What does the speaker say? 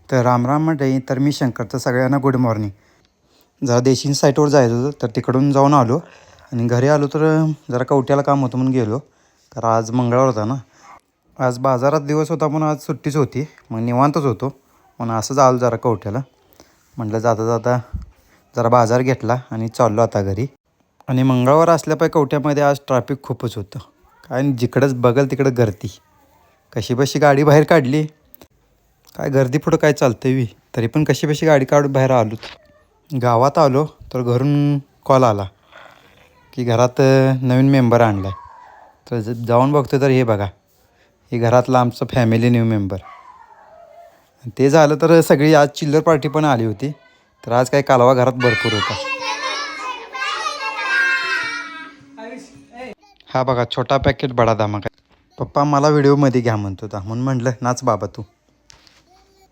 तर रामराम मंडळी. तर मी शंकर. तर सगळ्यांना गुड मॉर्निंग. जरा देशीन साईटवर जायचं होतं तर तिकडून जाऊन आलो आणि घरी आलो तर जरा कवट्याला काम होतं म्हणून गेलो. तर आज मंगळवार होता ना, आज बाजारात दिवस होता पण आज सुट्टीच होती. मग निवांतच होतो म्हणून असंच आलो जरा कवट्याला. म्हटलं जाता जाता जरा बाजार घेतला आणि चाललो आता घरी. आणि मंगळवार असल्यापायी कवट्यामध्ये आज ट्रॅफिक खूपच होतं. काय जिकडंच बघल तिकडं गर्दी. कशी बशी गाडी बाहेर काढली. काय गर्दी पुढं काय चालतं वी, तरी पण कशी बशी गाडी काढून बाहेर आलोच. गावात आलो तर घरून कॉल आला की घरात नवीन मेंबर आणला आहे. तर जाऊन बघतो तर हे बघा, हे घरातलं आमचं फॅमिली न्यू मेंबर. ते झालं तर सगळी आज चिल्लर पार्टी पण आली होती. तर आज काय कालवा घरात भरपूर होता. हा बघा छोटा पॅकेट बडा धमाका. पप्पा मला व्हिडिओमध्ये घ्या म्हणत होता म्हणून म्हटलं नाच बाबा तू.